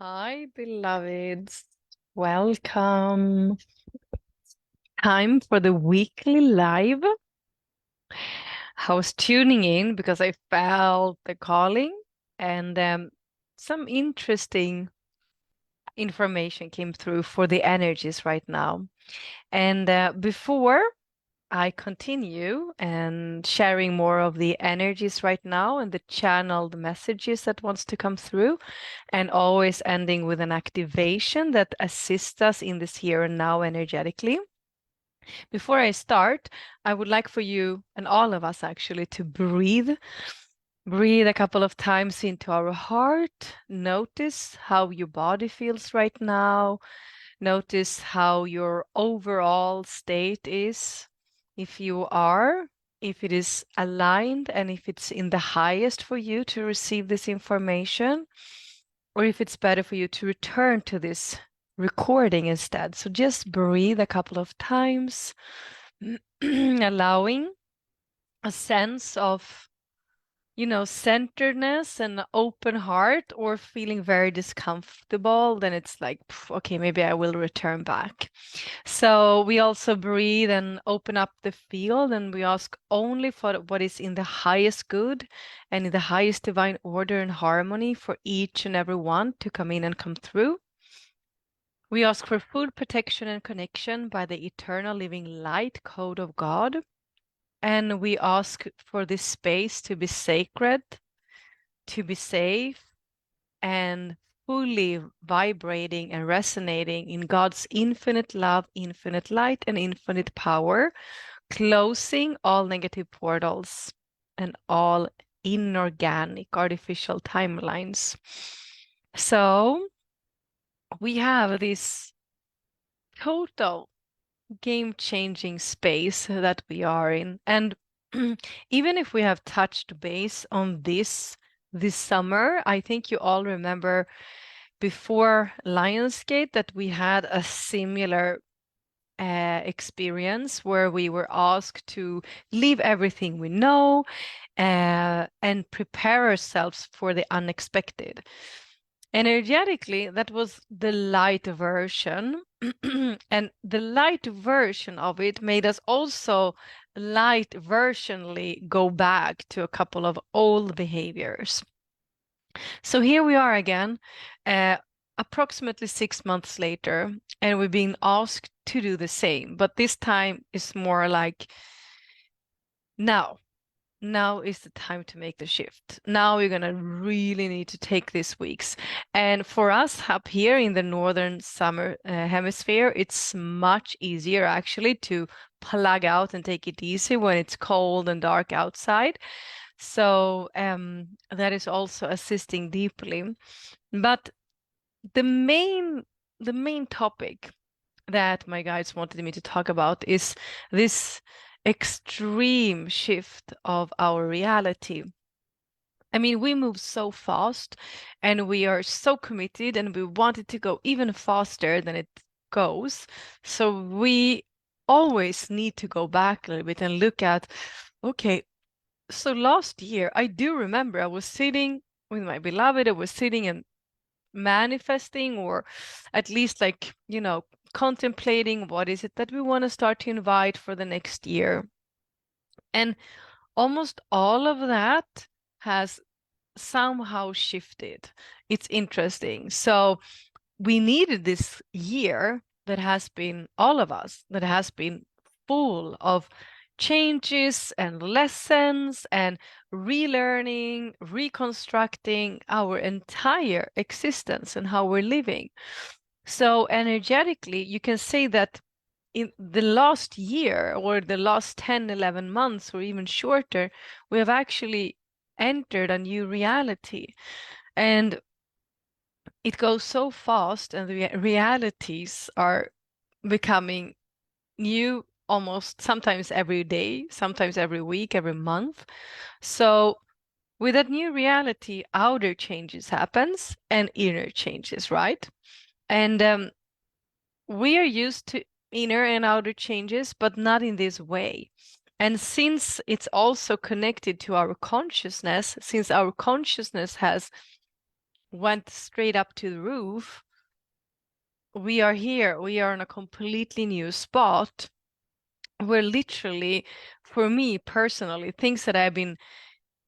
Hi, beloveds. Welcome. Time for the weekly live. I was tuning in because I felt the calling and some interesting information came through for the energies right now. And before I continue and sharing more of the energies right now and the channeled messages that wants to come through, and always ending with an activation that assists us in this here and now energetically. Before I start, I would like for you and all of us actually to breathe. Breathe a couple of times into our heart. Notice how your body feels right now. Notice how your overall state is. If you are, if it is aligned and if it's in the highest for you to receive this information, or if it's better for you to return to this recording instead. So just breathe a couple of times, allowing a sense of, centeredness and open heart, or feeling very discomfortable, then it's like, okay, maybe I will return back. So we also breathe and open up the field, and we ask only for what is in the highest good and in the highest divine order and harmony for each and every one to come in and come through. We ask for full protection and connection by the eternal living light code of God. And we ask for this space to be sacred, to be safe, and fully vibrating and resonating in God's infinite love, infinite light, and infinite power, closing all negative portals and all inorganic artificial timelines. So we have this total game-changing space that we are in. And even if we have touched base on this summer, I think you all remember before Lionsgate that we had a similar experience where we were asked to leave everything we know and prepare ourselves for the unexpected. Energetically, that was the light version. And the light version of it made us also light versionly go back to a couple of old behaviors. So here we are again, approximately 6 months later, and we're being asked to do the same. But this time is more like now. Now is the time to make the shift. Now you're going to really need to take these weeks. And for us up here in the northern summer hemisphere, it's much easier actually to plug out and take it easy when it's cold and dark outside. So that is also assisting deeply. But the main topic that my guides wanted me to talk about is this extreme shift of our reality. I mean, we move so fast and we are so committed and we want it to go even faster than it goes. So we always need to go back a little bit and look at, okay, so last year, I do remember I was sitting with my beloved, I was sitting and manifesting, or at least like, contemplating what is it that we want to start to invite for the next year. And almost all of that has somehow shifted. It's interesting. So we needed this year that has been, all of us, that has been full of changes and lessons and relearning, reconstructing our entire existence and how we're living. So energetically, you can say that in the last year or the last 10, 11 months or even shorter, we have actually entered a new reality. And it goes so fast, and the realities are becoming new almost sometimes every day, sometimes every week, every month. So with that new reality, outer changes happens and inner changes, right? And we are used to inner and outer changes, but not in this way. And since it's also connected to our consciousness, since our consciousness has went straight up to the roof, we are here. We are in a completely new spot where literally, for me personally, things that I've been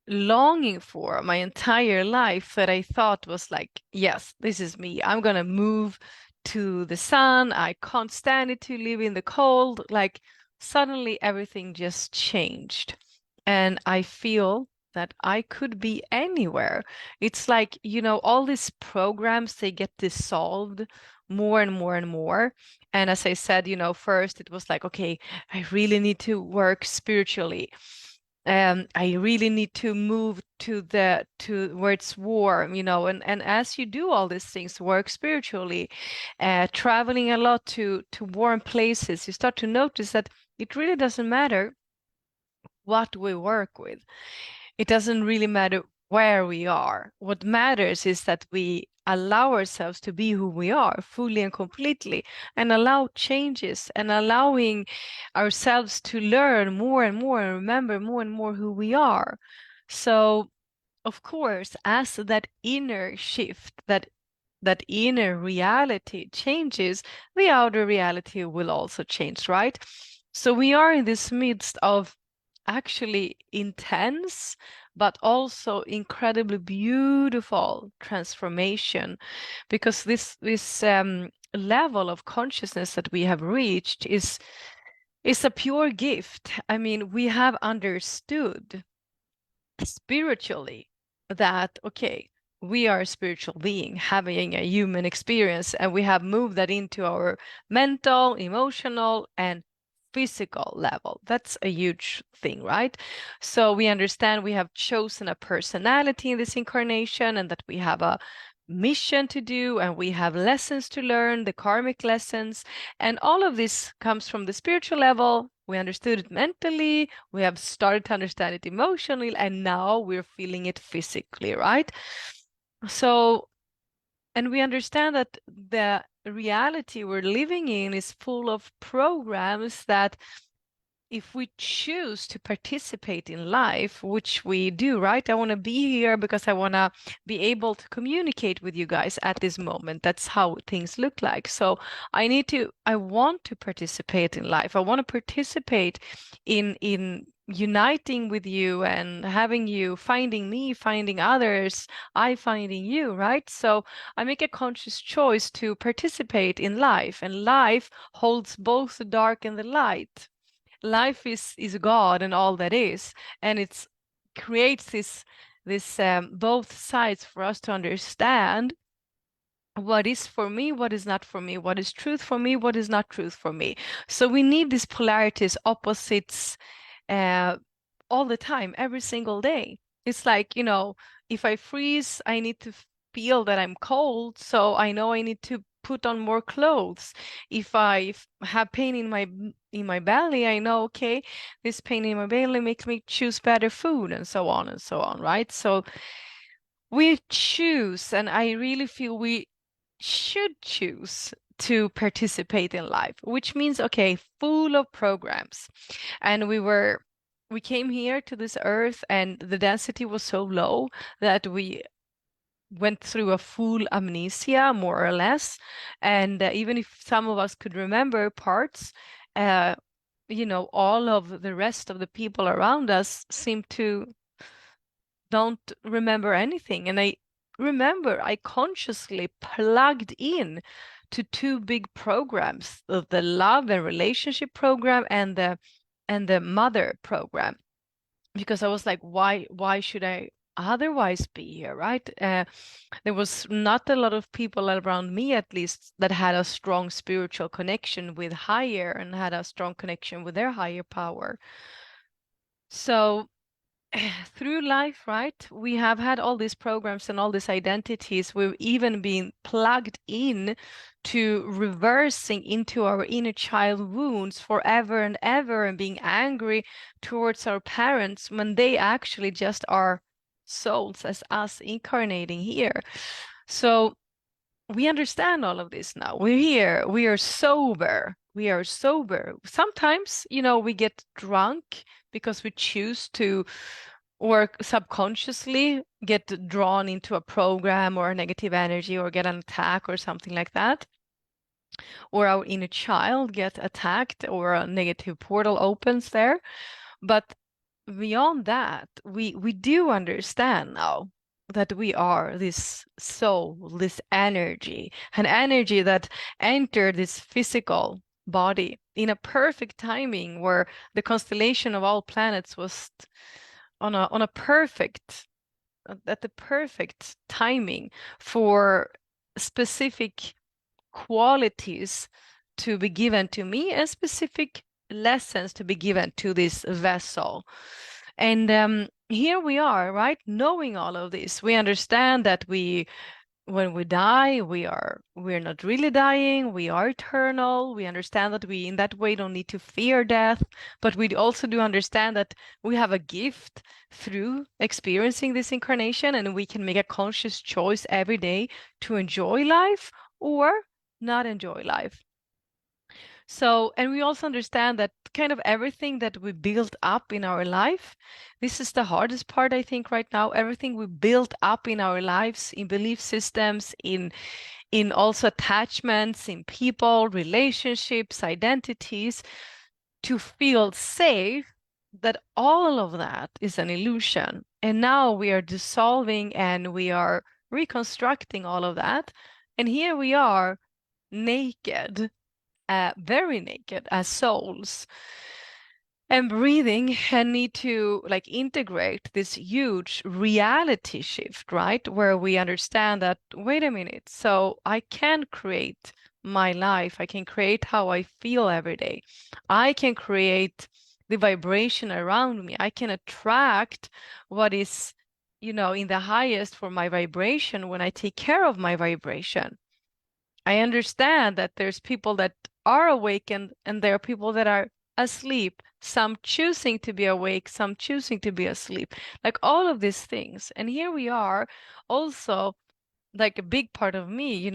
longing for my entire life that I thought was like, yes, this is me. I'm gonna move to the sun. I can't stand it to live in the cold. Like suddenly everything just changed. And I feel that I could be anywhere. It's like, all these programs, they get dissolved more and more and more. And as I said, first it was like, okay, I really need to work spiritually. I really need to move to where it's warm, and as you do all these things, work spiritually, traveling a lot to warm places, you start to notice that it really doesn't matter what we work with. It doesn't really matter where we are. What matters is that we allow ourselves to be who we are fully and completely, and allow changes, and allowing ourselves to learn more and more and remember more and more who we are. So, of course, as that inner shift, that inner reality changes, the outer reality will also change, right? So we are in this midst of actually intense, but also incredibly beautiful transformation, because this level of consciousness that we have reached is a pure gift. I mean, we have understood spiritually that, okay, we are a spiritual being having a human experience, and we have moved that into our mental, emotional, and physical level. That's a huge thing, right? So we understand we have chosen a personality in this incarnation, and that we have a mission to do, and we have lessons to learn, the karmic lessons, and all of this comes from the spiritual level. We understood it mentally, we have started to understand it emotionally, and now we're feeling it physically, right? So, and we understand that the reality we're living in is full of programs that, if we choose to participate in life, which we do, right? I want to be here because I want to be able to communicate with you guys at this moment. That's how things look like. So I want to participate in life. I want to participate in uniting with you and having you finding me, finding others, I finding you, right? So I make a conscious choice to participate in life, and life holds both the dark and the light. Life is God and all that is, and it's creates this both sides for us to understand what is for me, what is not for me, what is truth for me, what is not truth for me. So we need these polarities, opposites, uh, all the time, every single day. It's like, if I freeze, I need to feel that I'm cold, so I know I need to put on more clothes. If I have pain in my belly, I know, okay, this pain in my belly makes me choose better food, and so on, right? So we choose, and I really feel we should choose to participate in life, which means, okay, full of programs. And we came here to this earth, and the density was so low that we went through a full amnesia, more or less. And even if some of us could remember parts, uh, all of the rest of the people around us seem to don't remember anything. And I remember I consciously plugged in to two big programs, the love and relationship program and the mother program, because I was like, why should I otherwise be here, right? There was not a lot of people around me, at least, that had a strong spiritual connection with higher and had a strong connection with their higher power. So through life, right, we have had all these programs and all these identities. We've even been plugged in to reversing into our inner child wounds forever and ever, and being angry towards our parents when they actually just are souls as us incarnating here. So we understand all of this now. We're here. We are sober. We are sober. Sometimes, we get drunk because we choose to or subconsciously get drawn into a program or a negative energy or get an attack or something like that, or our inner child get attacked or a negative portal opens there. But beyond that, we do understand now that we are this soul, this energy, an energy that entered this physical body in a perfect timing where the constellation of all planets was on a perfect at the perfect timing for specific qualities to be given to me and specific lessons to be given to this vessel. And here we are, right? Knowing all of this, we understand that when we die, we're not really dying, we are eternal. We understand that we in that way don't need to fear death, but we also do understand that we have a gift through experiencing this incarnation, and we can make a conscious choice every day to enjoy life or not enjoy life. So, and we also understand that kind of everything that we build up in our life, this is the hardest part, I think, right now. Everything we build up in our lives, in belief systems, in also attachments, in people, relationships, identities, to feel safe, that all of that is an illusion. And now we are dissolving and we are reconstructing all of that. And here we are naked, very naked as souls and breathing, and need to like integrate this huge reality shift, right? Where we understand that, wait a minute, so I can create my life. I can create how I feel every day. I can create the vibration around me. I can attract what is, in the highest for my vibration when I take care of my vibration. I understand that there's people that are awakened and there are people that are asleep, some choosing to be awake, some choosing to be asleep, like all of these things. And here we are also, like a big part of me,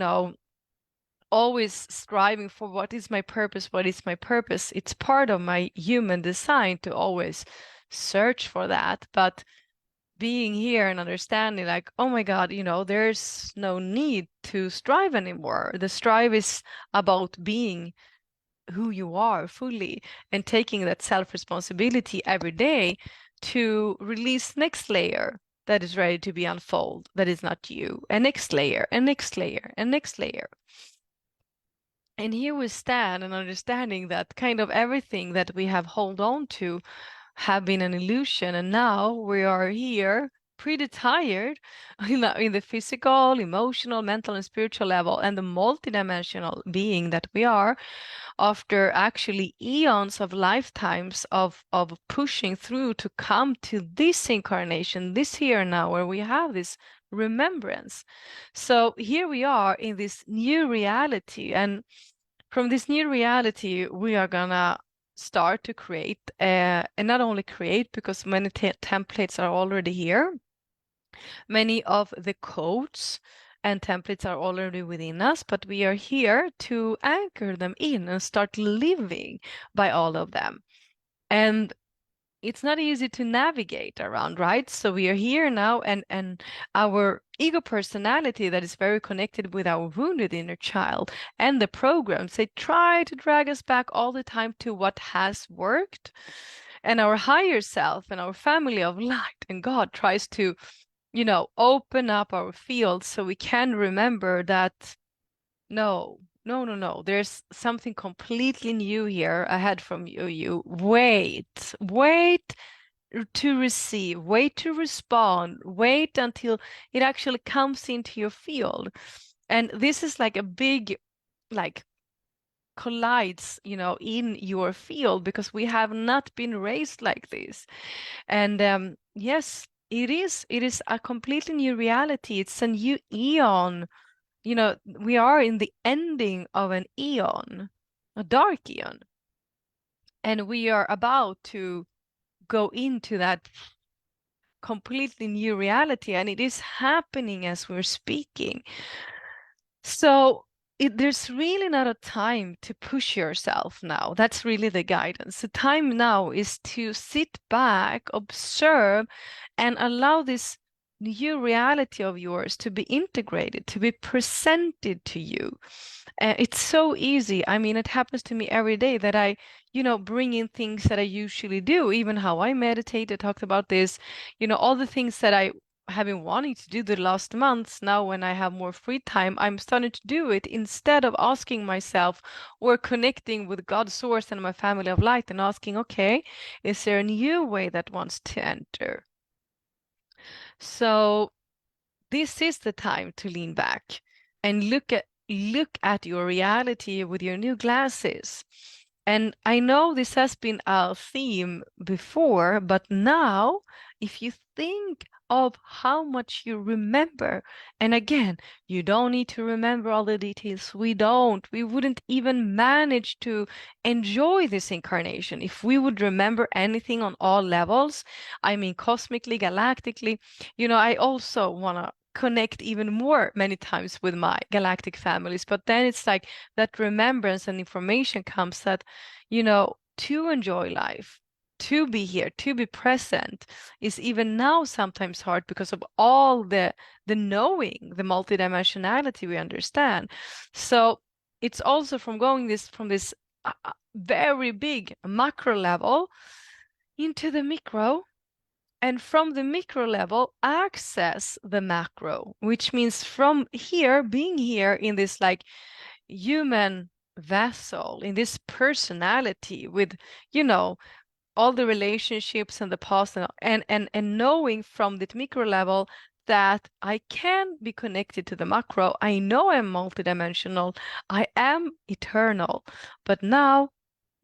always striving for what is my purpose, what is my purpose. It's part of my human design to always search for that. But being here and understanding like, oh my God, there's no need to strive anymore. The strive is about being who you are fully and taking that self-responsibility every day to release next layer that is ready to be unfold, that is not you, and next layer, and next layer, and next layer. And here we stand and understanding that kind of everything that we have hold on to have been an illusion, and now we are here pretty tired in the physical, emotional, mental, and spiritual level, and the multidimensional being that we are, after actually eons of lifetimes of pushing through to come to this incarnation, this here and now, where we have this remembrance. So here we are in this new reality, and from this new reality, we are gonna start to create, and not only create, because many templates are already here. Many of the codes and templates are already within us, but we are here to anchor them in and start living by all of them. And it's not easy to navigate around, right? So we are here now, and our ego personality that is very connected with our wounded inner child and the programs, they try to drag us back all the time to what has worked. And our higher self and our family of light and God tries to, open up our field so we can remember that no, no, no, no. There's something completely new here ahead from you. You wait, wait to receive, wait to respond, wait until it actually comes into your field. And this is like a big, like, collides, in your field because we have not been raised like this. And yes, it is a completely new reality. It's a new eon. We are in the ending of an eon, a dark eon, and we are about to go into that completely new reality, and it is happening as we're speaking. So there's really not a time to push yourself now. That's really the guidance. The time now is to sit back, observe, and allow this new reality of yours to be integrated, to be presented to you. It's so easy. I mean, it happens to me every day that bring in things that I usually do, even how I meditate. I talked about this, all the things that I have been wanting to do the last months. Now, when I have more free time, I'm starting to do it instead of asking myself or connecting with God's source and my family of light and asking, okay, is there a new way that wants to enter? So this is the time to lean back and look at your reality with your new glasses. And I know this has been our theme before, but now if you think of how much you remember, and again, you don't need to remember all the details. We wouldn't even manage to enjoy this incarnation if we would remember anything on all levels. I mean, cosmically, galactically. I also want to connect even more many times with my galactic families, but then it's like that remembrance and information comes that, to enjoy life, to be here, to be present is even now sometimes hard because of all the knowing, the multidimensionality we understand. So it's also from this very big macro level into the micro, and from the micro level access the macro, which means from here, being here in this like human vessel, in this personality with, all the relationships and the past, and knowing from the micro level that I can be connected to the macro. I know I'm multidimensional, I am eternal, but now,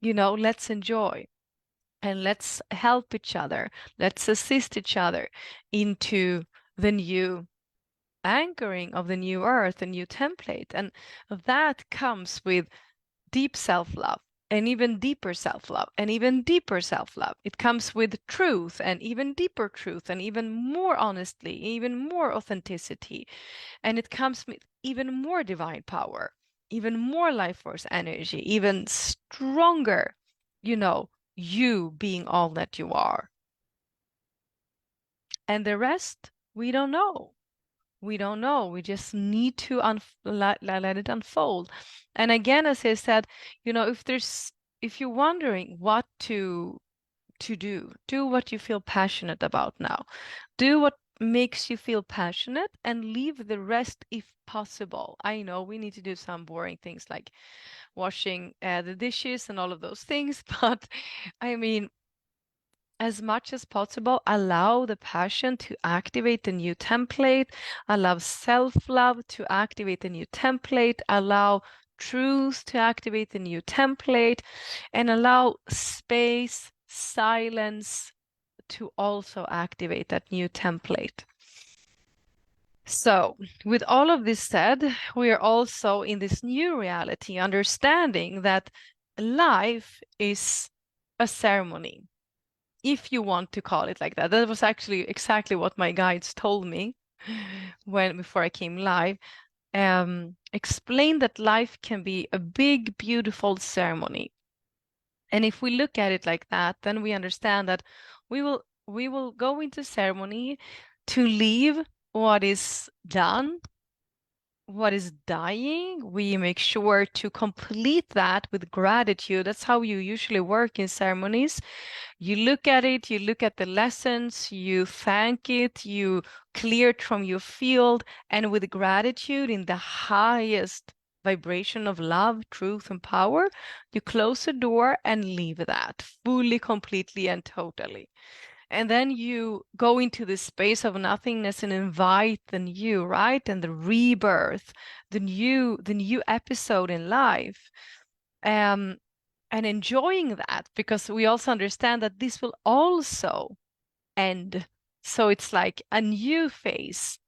let's enjoy. And let's help each other. Let's assist each other into the new anchoring of the new earth, the new template. And that comes with deep self-love and even deeper self-love and even deeper self-love. It comes with truth and even deeper truth and even more honestly, even more authenticity. And it comes with even more divine power, even more life force energy, even stronger, you being all that you are. And the rest, we don't know. We don't know. We just need to let it unfold. And again, as I said, if you're wondering what to do what you feel passionate about now. Do what makes you feel passionate and leave the rest if possible. I know we need to do some boring things like washing the dishes and all of those things, but I mean, as much as possible, allow the passion to activate the new template, allow self-love to activate the new template, allow truth to activate the new template, and allow space, silence to also activate that new template. So, with all of this said, we are also in this new reality, understanding that life is a ceremony, if you want to call it like that. That was actually exactly what my guides told me before I came live. Explain that life can be a big, beautiful ceremony. And if we look at it like that, then we understand that we will go into ceremony to leave what is done, what is dying. We make sure to complete that with gratitude. That's how you usually work in ceremonies. You look at it, you look at the lessons, you thank it, you clear it from your field, and with gratitude in the highest vibration of love, truth, and power, you close the door and leave that fully, completely, and totally. And then you go into the space of nothingness and invite the new, right? And the rebirth, the new episode in life. And enjoying that, because we also understand that this will also end. So it's like a new phase,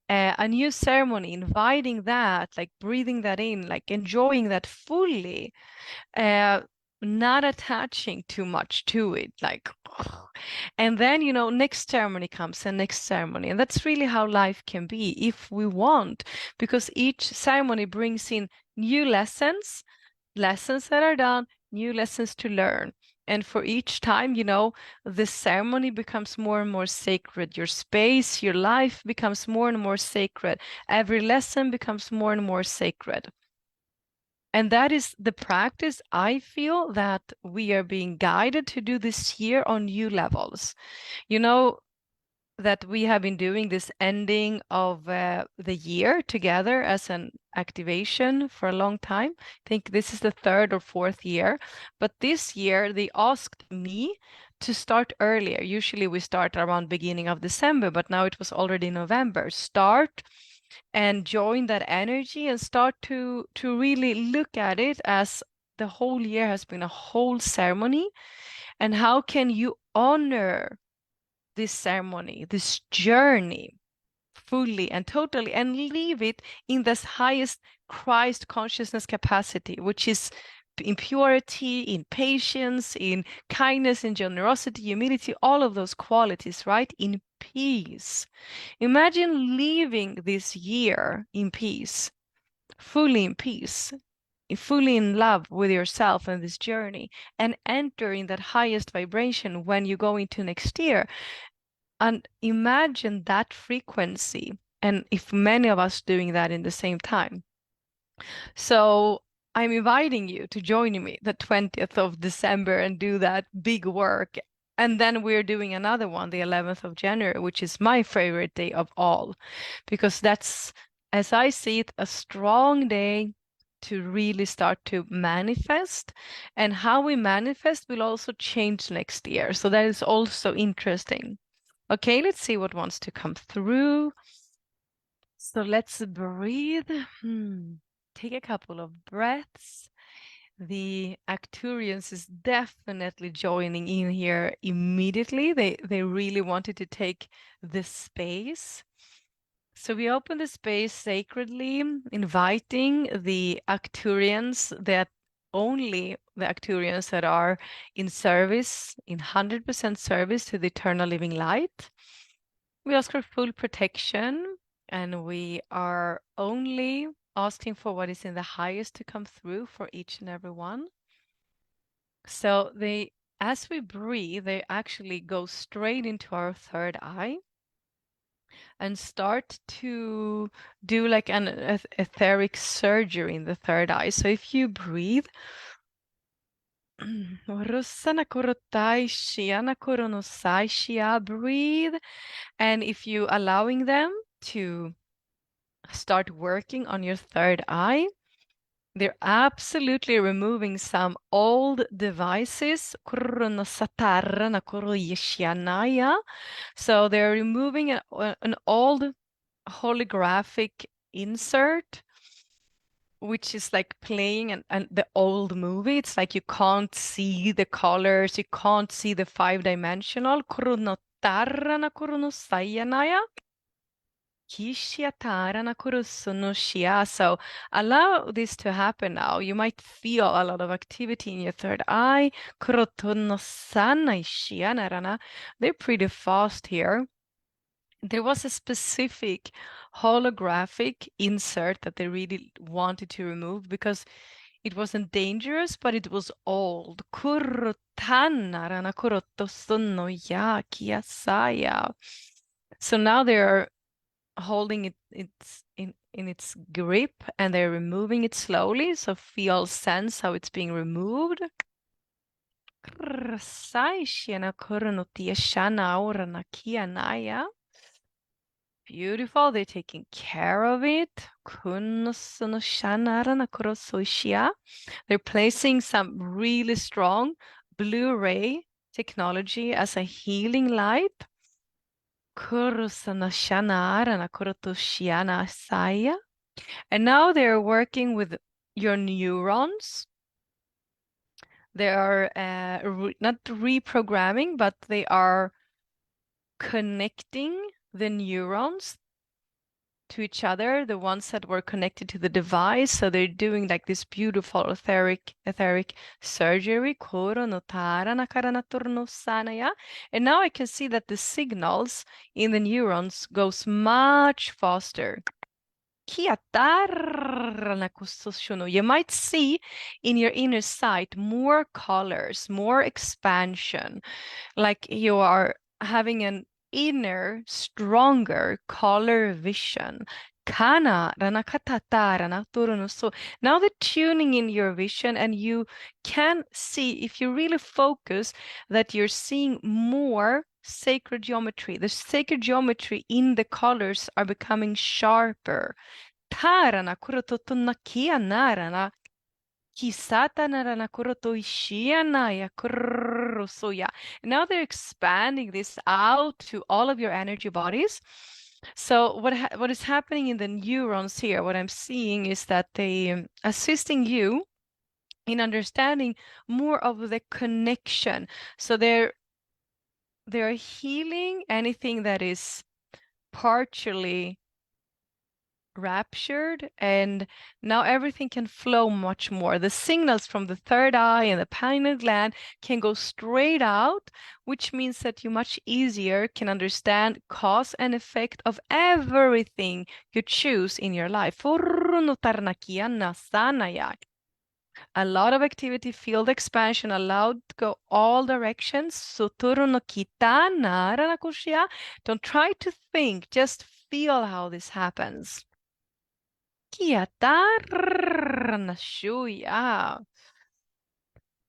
a new ceremony, inviting that, like breathing that in, like enjoying that fully, not attaching too much to it, like, and then, next ceremony comes and next ceremony. And that's really how life can be if we want, because each ceremony brings in new lessons, lessons that are done, new lessons to learn. And for each time, the ceremony becomes more and more sacred. Your space, your life becomes more and more sacred. Every lesson becomes more and more sacred. And that is the practice I feel that we are being guided to do this year on new levels. You know, that we have been doing this ending of the year together as an activation for a long time. I think this is the third or fourth year. But this year they asked me to start earlier. Usually we start around beginning of December, but now it was already November. Start and join that energy and start to really look at it as the whole year has been a whole ceremony. And how can you honor this ceremony, this journey fully and totally, and leave it in this highest Christ consciousness capacity, which is in purity, in patience, in kindness, in generosity, humility, all of those qualities, right? In peace. Imagine leaving this year in peace, fully in peace, fully in love with yourself and this journey, and entering that highest vibration when you go into next year. And imagine that frequency, and if many of us doing that in the same time. So I'm inviting you to join me the 20th of December and do that big work. And then we're doing another one, the 11th of January, which is my favorite day of all, because that's, as I see it, a strong day to really start to manifest. And how we manifest will also change next year. So that is also interesting. Okay, let's see what wants to come through. So let's breathe. Take a couple of breaths. The Acturians is definitely joining in here immediately. They really wanted to take the space. So we open the space sacredly, inviting the Acturians, that only the Acturians that are in service, in 100% service to the eternal living light. We ask for full protection, and we are only asking for what is in the highest to come through for each and every one. So as we breathe, they actually go straight into our third eye and start to do like an etheric surgery in the third eye. So if you breathe, breathe, and if you allowing them to start working on your third eye, they're absolutely removing some old devices. So they're removing an old holographic insert, which is like playing an the old movie. It's like you can't see the colors, you can't see the 5-dimensional. So allow this to happen now. You might feel a lot of activity in your third eye. They're pretty fast here. There was a specific holographic insert that they really wanted to remove because it wasn't dangerous, but it was old. So now they're holding it's in its grip, and they're removing it slowly. So sense how it's being removed. Beautiful. They're taking care of it. They're placing some really strong Blu-ray technology as a healing light. And now they're working with your neurons. They are not reprogramming, but they are connecting the neurons to each other, the ones that were connected to the device. So they're doing like this beautiful etheric surgery. And now I can see that the signals in the neurons goes much faster. You might see in your inner sight more colors, more expansion, like you are having an inner, stronger color vision. So now they're tuning in your vision, and you can see, if you really focus, that you're seeing more sacred geometry. The sacred geometry in the colors are becoming sharper. Tarana kurototonna kianarana kisata narana kurotoishianaya kurosoya. Now they're expanding this out to all of your energy bodies. So what is happening in the neurons here, what I'm seeing is that they assisting you in understanding more of the connection. So they're healing anything that is partially raptured, and now everything can flow much more. The signals from the third eye and the pineal gland can go straight out, which means that you much easier can understand cause and effect of everything you choose in your life. A lot of activity, field expansion, allowed to go all directions. Don't try to think, just feel how this happens.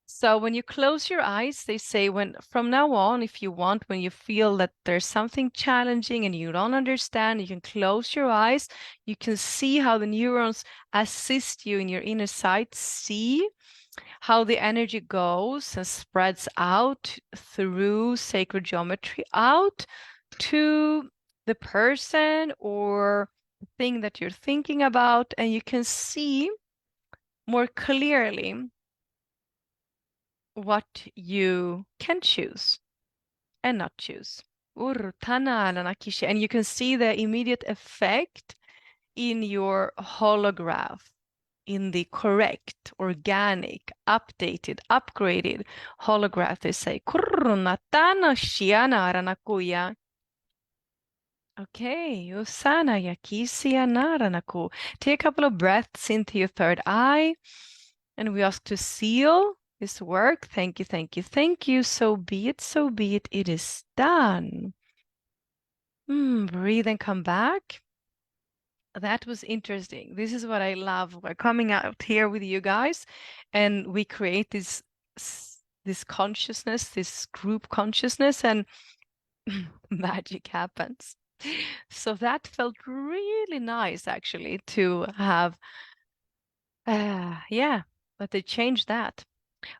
So when you close your eyes, they say from now on, if you want, when you feel that there's something challenging and you don't understand, you can close your eyes. You can see how the neurons assist you in your inner sight. See how the energy goes and spreads out through sacred geometry out to the person or the thing that you're thinking about, and you can see more clearly what you can choose and not choose. And you can see the immediate effect in your holograph, in the correct, organic, updated, upgraded holograph. They say, okay, Usana Yakisia Naranaku. Take a couple of breaths into your third eye, and we ask to seal this work. Thank you, thank you, thank you. So be it, so be it. It is done. Breathe and come back. That was interesting. This is what I love. We're coming out here with you guys, and we create this consciousness, this group consciousness, and magic happens. So that felt really nice, actually, to have. Yeah, but they changed that.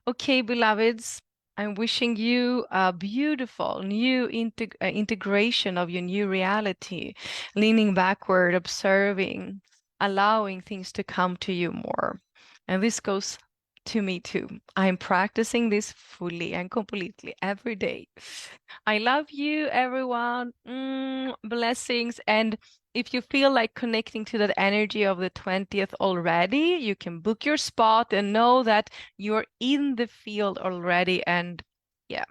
Okay, beloveds, I'm wishing you a beautiful new integration of your new reality, leaning backward, observing, allowing things to come to you more. And this goes to me too. I'm practicing this fully and completely every day. I love you, everyone. Blessings. And if you feel like connecting to that energy of the 20th already, you can book your spot and know that you're in the field already. And yeah,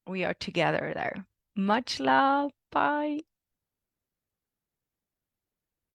we are together there. Much love. Bye.